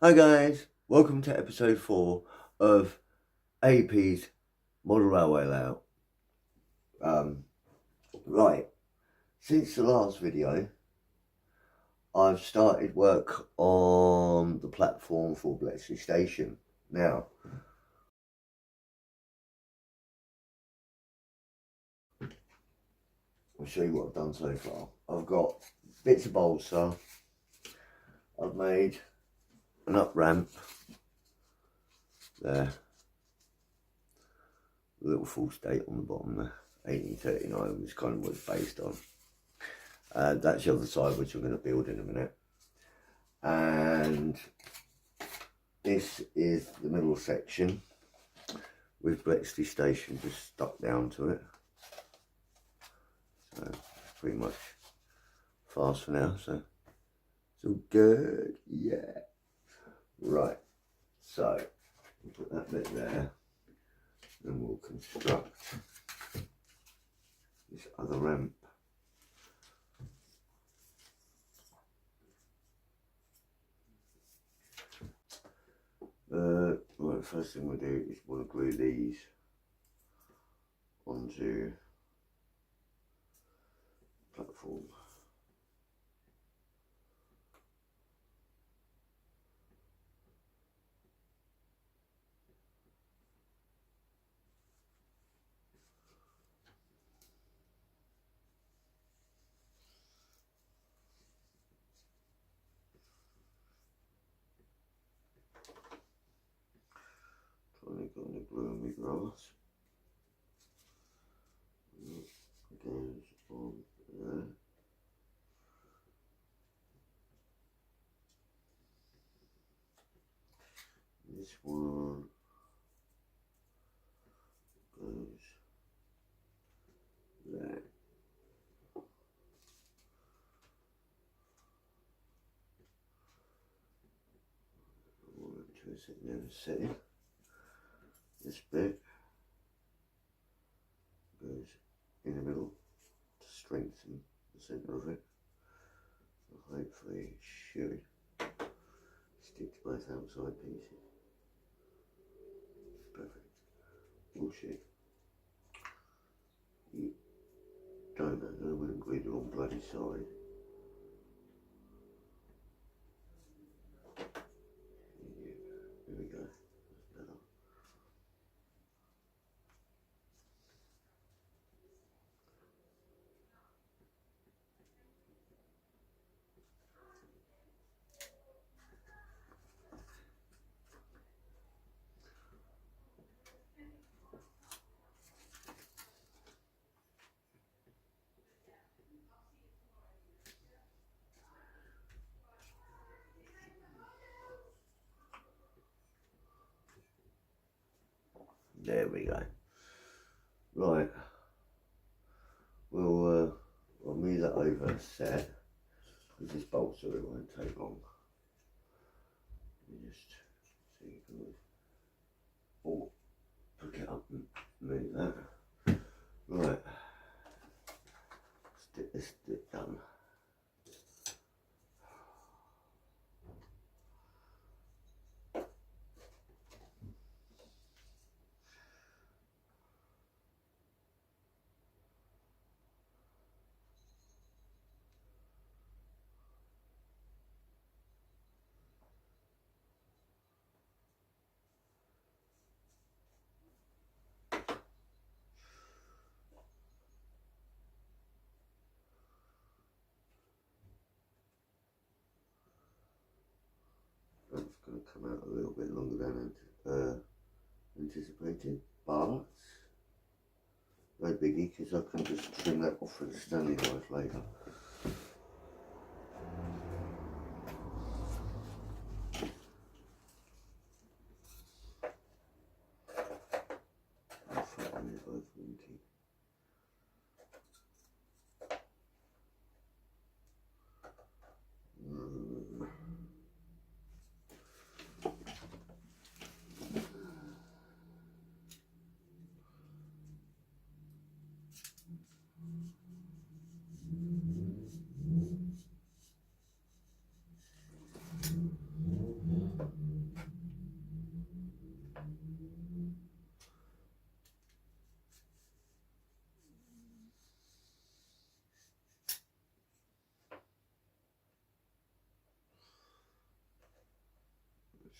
Hi guys, welcome to episode 4 of Ep4's model railway layout. Right, since the last video I've started work on the platform for Bletchley station. Now I'll show you what I've done so far. I've got bits of balsa, I've made an up ramp there, a little false date on the bottom there, 1839 is kind of what it's based on. That's the other side which I'm going to build in a minute. And this is the middle section with Bletchley station just stuck down to it. So it's pretty much fast for now, so it's all good, yeah. Right, so we'll put that bit there and we'll construct this other ramp. Right, first thing we'll do is we'll glue these onto the platform. Trying to get the glue on my grass. Goes on there. This one goes there. I want it to sit there and sit. This bit goes in the middle to strengthen the centre of it. So hopefully it should stick to both outside pieces. Perfect. Bullshit. You don't know, I wouldn't glue the wrong bloody side. Yeah, there we go. That's better. There we go. Right. We'll move that over a set. With this bolt so it won't take long. Let me just see if I can pick it up and move that. Right. Let's get this bit done. That's going to come out a little bit longer than anticipated, but no biggie because I can just trim that off with a Stanley knife later.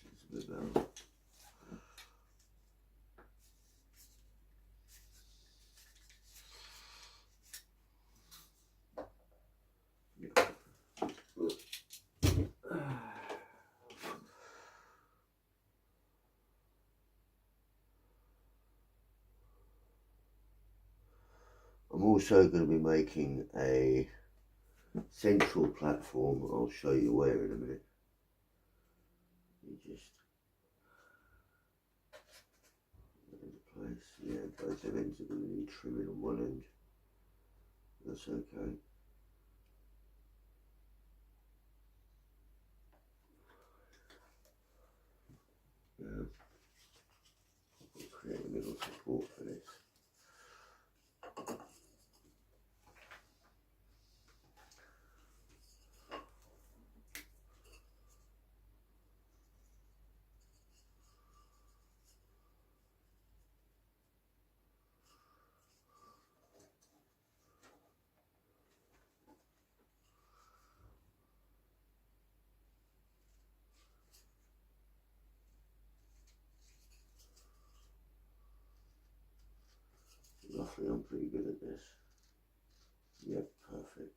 It's a bit better. I'm also going to be making a central platform. I'll show you where in a minute. You just into place. Yeah, both ends are going to need trimming on one end. That's okay. Yeah. I'll create a little support for this. Roughly, I'm pretty good at this. Yep, perfect.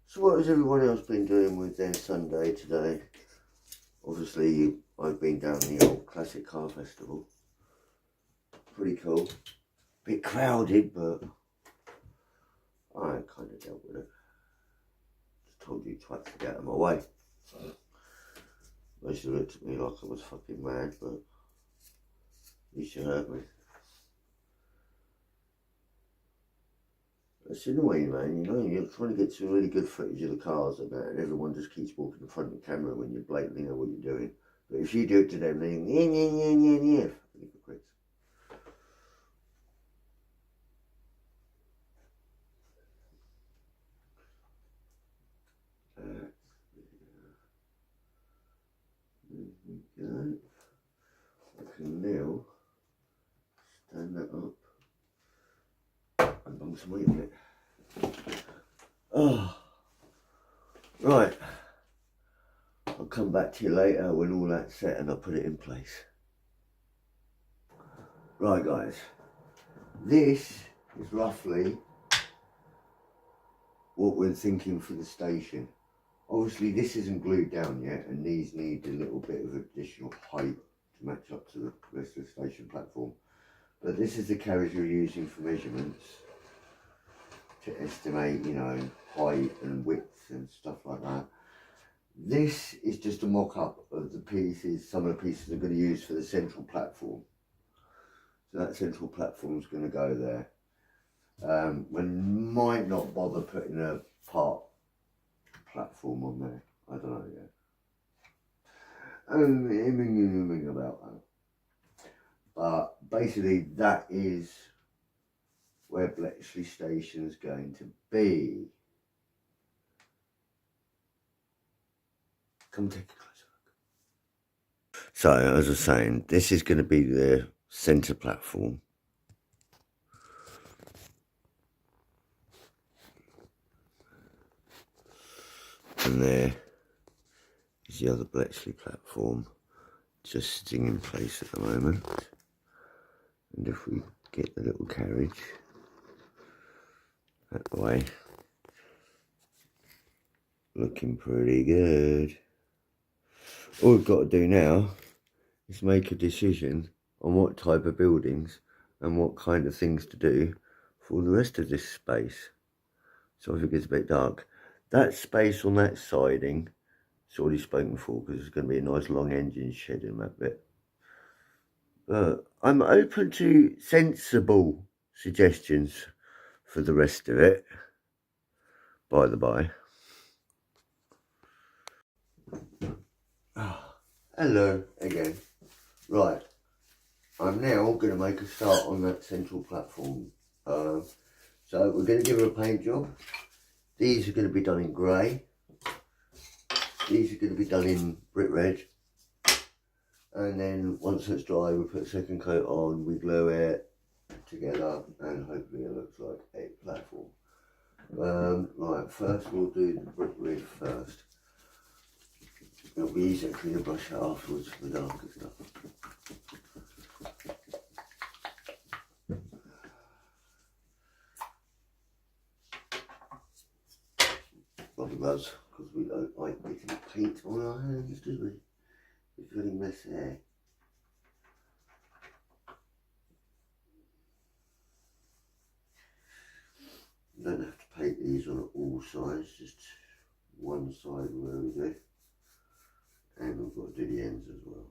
So what has everyone else been doing with their Sunday today? Obviously, I've been down the old Classic Car Festival. Pretty cool. Bit crowded, but I kind of dealt with it. Just told you twats to get out of my way. Most of it looked at me like I was fucking mad, but at least you heard me. It's annoying, man, you know, you're trying to get some really good footage of the cars and that, and everyone just keeps walking in front of the camera when you blatantly know what you're doing. But if you do it to them, they yeah, fucking hypocrites. There we go. I can now stand that up and bung some weight on it. Oh, right. I'll come back to you later when all that's set and I'll put it in place. Right, guys. This is roughly what we're thinking for the station. Obviously, this isn't glued down yet, and these need a little bit of additional height to match up to the rest of the station platform. But this is the carriage we're using for measurements to estimate, you know, height and width and stuff like that. This is just a mock-up of the pieces, some of the pieces I'm going to use for the central platform. So that central platform is going to go there. We might not bother putting a part platform on there. I don't know yet. About that. But basically, that is where Bletchley Station is going to be. Come take a closer look. So, as I was saying, this is going to be the centre platform. And there is the other Bletchley platform, just sitting in place at the moment. And if we get the little carriage that way, looking pretty good. All we've got to do now is make a decision on what type of buildings and what kind of things to do for the rest of this space. So if it gets a bit dark, that space on that siding, it's already spoken for because there's going to be a nice long engine shed in that bit. But I'm open to sensible suggestions for the rest of it, by the by. Hello again. Right, I'm now going to make a start on that central platform. So we're going to give her a paint job. These are going to be done in grey. These are going to be done in brick red. and then once it's dry we put a second coat on, we glue it together, and hopefully it looks like a platform. Right, first we'll do the brick roof first. It'll be easier to clean the brush out afterwards for the darker stuff. Rubber gloves, because we don't like getting paint on our hands, do we? It's really messy. You don't have to paint these on all sides, just one side where we do. And we've got to do the ends as well.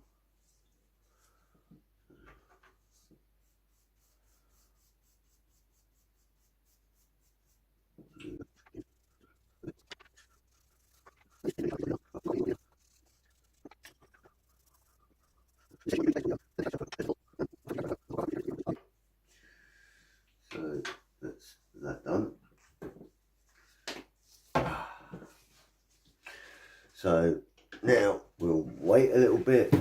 So that's that done. So now we'll wait a little bit,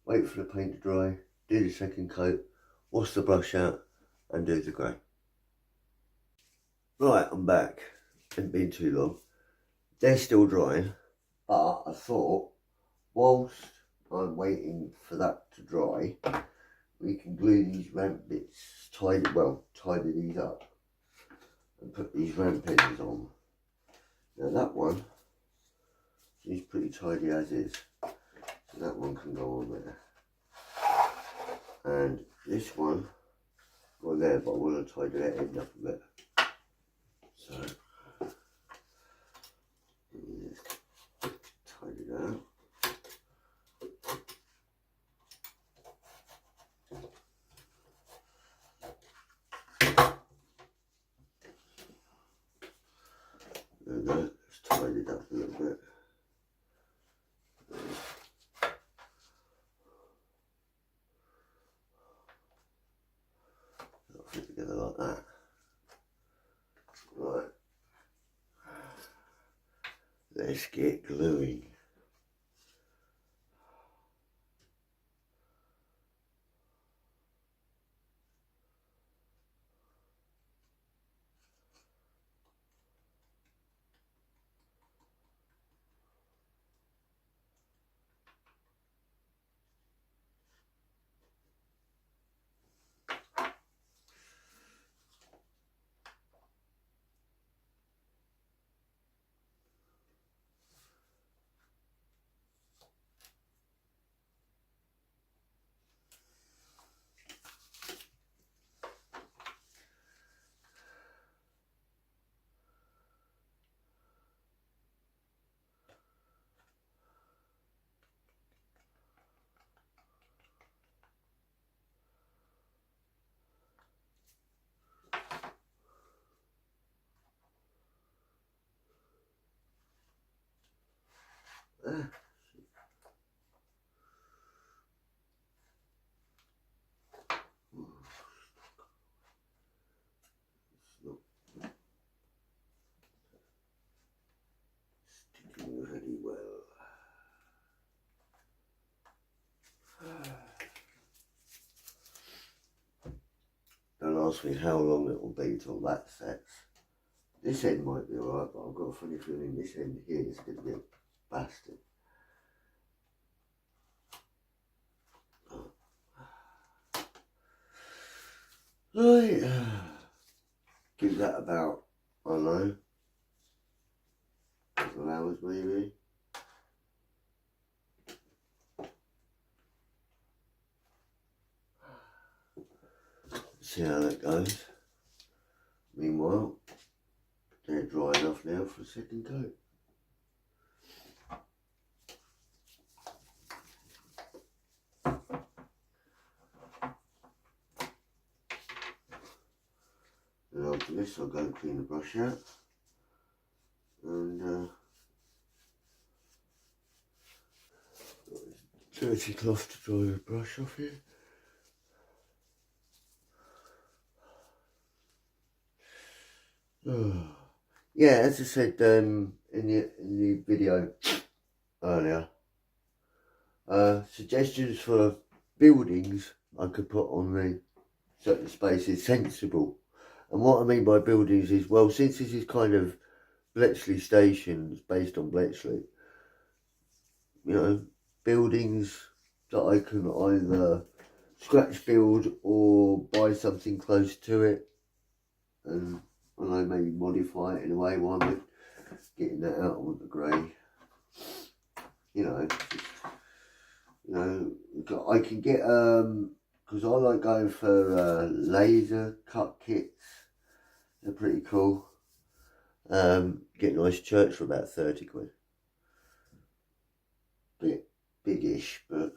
wait for the paint to dry, do the second coat, wash the brush out and do the grey. Right, I'm back. Hasn't been too long. They're still drying, but I thought whilst I'm waiting for that to dry, we can glue these ramp bits, tidy these up and put these ramp ends on. Now that one is pretty tidy as is, so that one can go on there. And this one, go there, but I want to tidy that end up a bit. So, just tidy that out. There we go, let's tidy it up a little bit. That'll fit together like that. Right, let's get gluing. Sticking really well. Don't ask me how long it will be till that sets. This end might be alright, but I've got a funny feeling this end here is going to be a bastard. Right, give that about, I don't know, a couple of hours maybe. See how that goes. Meanwhile, they're dry enough now for a second coat. And after this I'll go and clean the brush out and dirty cloth to dry the brush off here. Yeah, as I said in the video earlier, Suggestions for buildings I could put on the certain spaces, sensible. And what I mean by buildings is, well, since this is kind of Bletchley Station, it's based on Bletchley, you know, buildings that I can either scratch build or buy something close to it, and I maybe modify it in a way while I'm getting that out on the grey. You know, I can get because I like going for laser cut kits. They're pretty cool. Get a nice church for about 30 quid. Bit biggish, but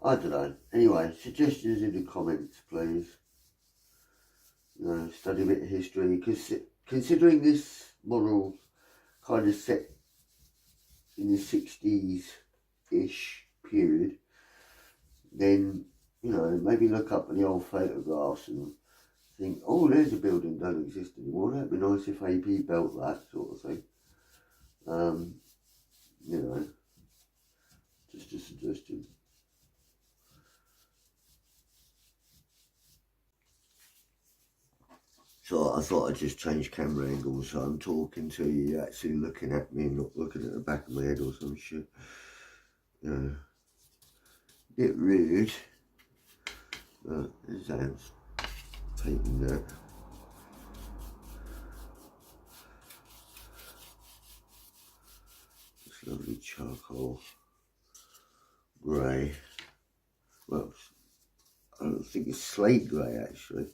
I don't know. Anyway, suggestions in the comments, please. You know, study a bit of history, because considering this model kind of set in the 60s-ish period, then, you know, maybe look up at the old photographs and think, oh, there's a building that don't exist anymore. That'd be nice if AP built that, sort of thing. You know, just a suggestion. So I thought I'd just change camera angles so I'm talking to you, actually looking at me and not looking at the back of my head or some shit. You know, bit rude, but it sounds painting that. This lovely charcoal grey. Well, I don't think it's slate grey actually.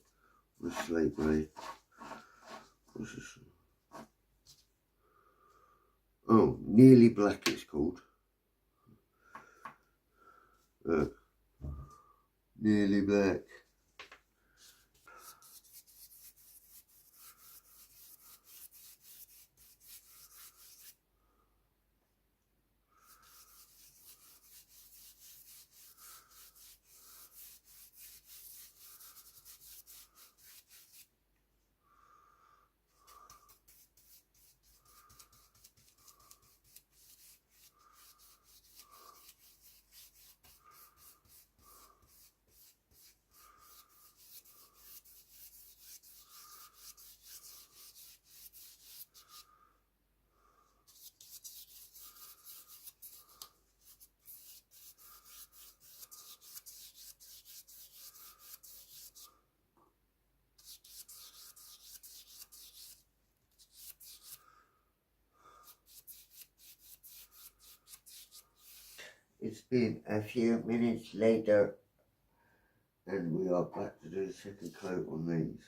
What's slate grey? What's this? Oh, nearly black it's called. Nearly black. It's been a few minutes later and we are back to do the second coat on these.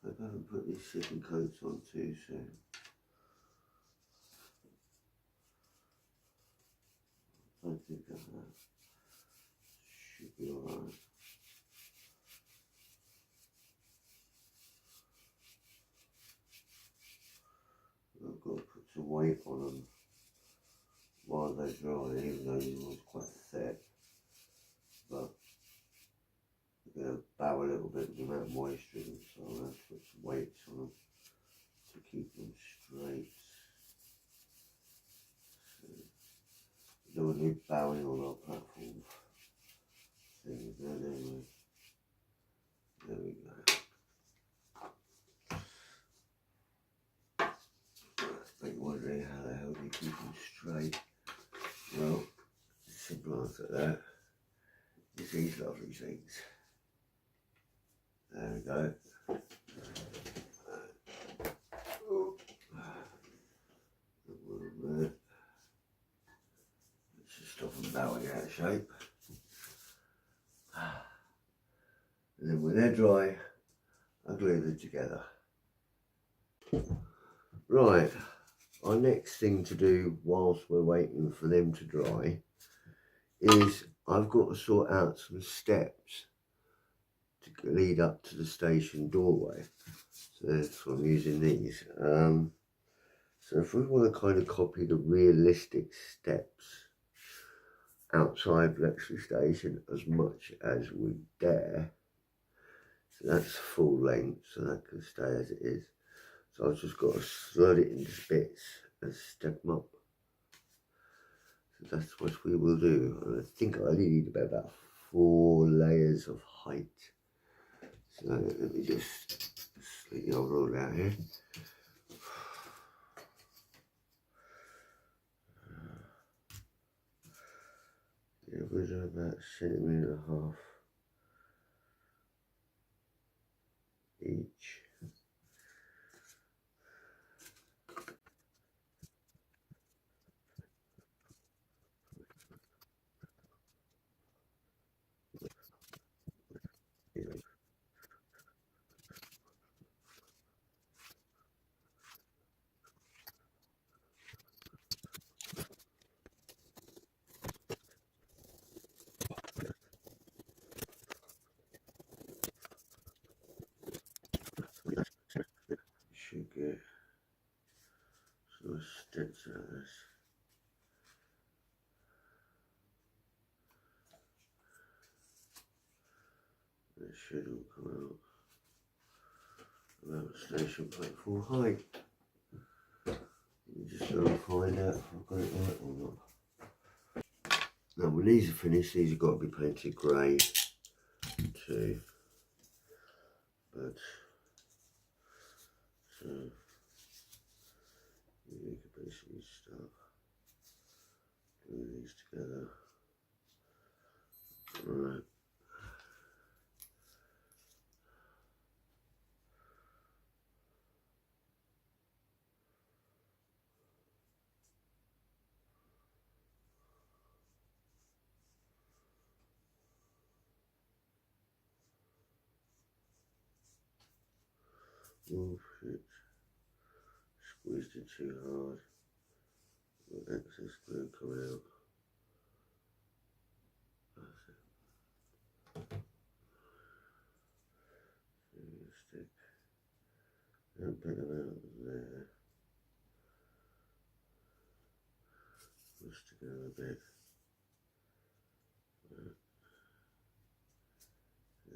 I haven't put these second coats on too soon. I think that should be alright. I've got to put some weight on them while they dry, even though it was quite thick. But I'm going to bow a little bit with the amount of moisture, so I'll have to put some weights on them to keep them straight. So, I don't want to be bowing on our platform things there, anyway. There we go. But you're wondering how the hell do you keep them straight? Well, simple answer to that is these lovely things. There we go. Let's just stop them bowing out of shape. And then when they're dry, I glue them together. Right, our next thing to do whilst we're waiting for them to dry is I've got to sort out some steps to lead up to the station doorway. So that's why I'm using these. So if we want to kind of copy the realistic steps outside Bletchley station as much as we dare, so that's full length, so that can stay as it is. So I've just got to slot it into bits and step them up. So that's what we will do. And I think I only need about 4 layers of height. So let me just slit the old roll out here. Yeah, we're doing about 1.5 centimeters each. Should get some steps out of this. It should all come out about station platform height. You just got to find out if I've got it right or not. Now when these are finished, these have got to be painted grey too. But so you can basically start doing these together. Right. Oh shit. Squeezed it too hard. Got excess glue coming out. Stick that bit about there. Push together a bit.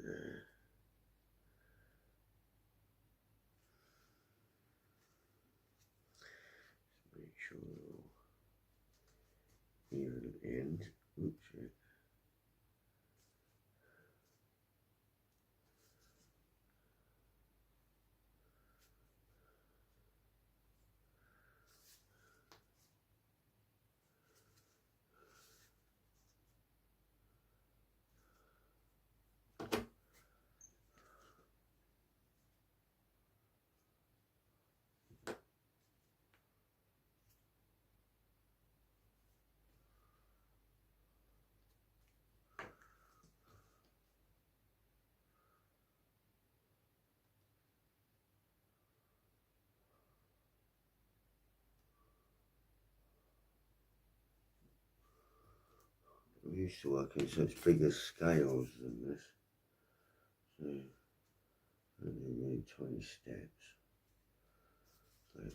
There. Just make sure they're all even end. Oops, shit. I'm used to working such bigger scales than this. So I do really tiny steps. So ready.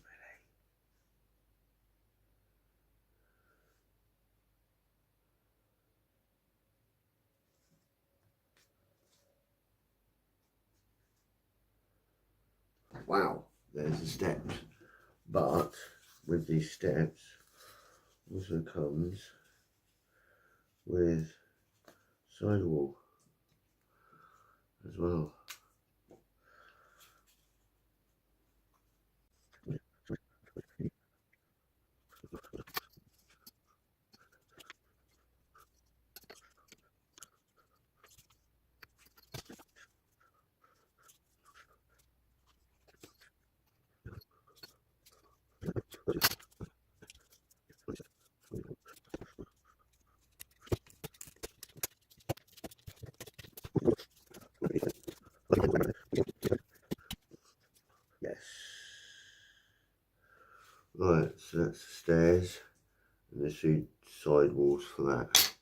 Wow, there's the steps. But with these steps also comes with sidewall as well. Yes. Right, so that's the stairs and the 2 sidewalls for that.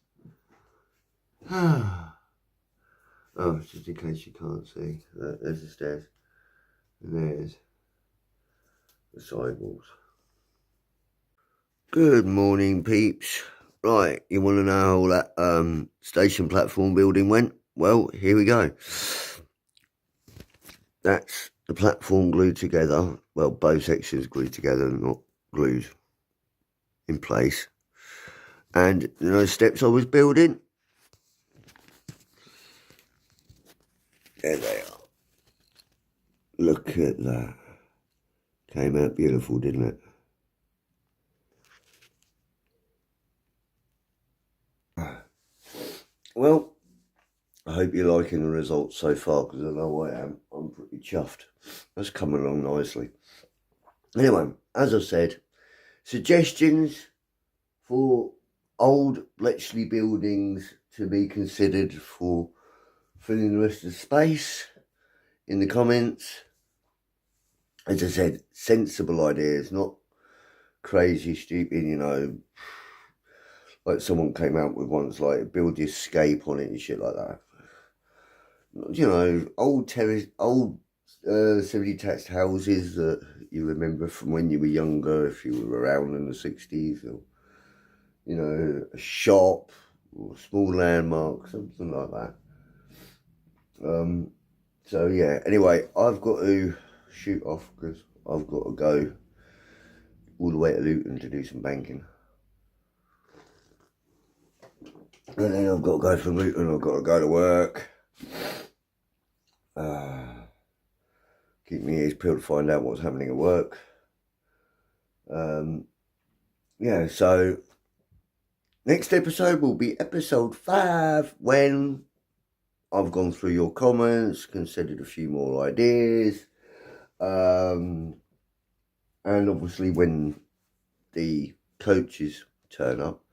Oh, just in case you can't see. There's the stairs. And there's the sidewalls. Good morning, peeps. Right, you want to know how that station platform building went? Well, here we go. That's the platform glued together. Well, both sections glued together, not glued in place. And those steps I was building, there they are. Look at that. Came out beautiful, didn't it? Well, I hope you're liking the results so far, because I know I am. I'm pretty chuffed. That's coming along nicely. Anyway, as I said, suggestions for old Bletchley buildings to be considered for filling the rest of the space in the comments. As I said, sensible ideas, not crazy, stupid, like someone came out with ones like build the escape on it and shit like that. Old semi-detached houses that you remember from when you were younger, if you were around in the 60s, or, a shop or a small landmark, something like that. So yeah, anyway, I've got to shoot off because I've got to go all the way to Luton to do some banking. And then I've got to go from Luton, I've got to go to work. Keep my ears peeled to find out what's happening at work. Yeah, so next episode will be episode 5, when I've gone through your comments, considered a few more ideas, and obviously when the coaches turn up,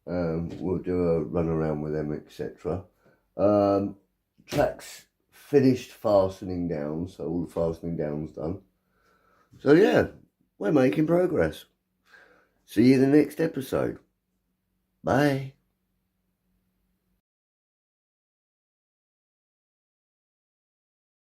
we'll do a run around with them, etc. Tracks finished fastening down, so all the fastening down's done. So yeah, we're making progress. See you in the next episode. Bye.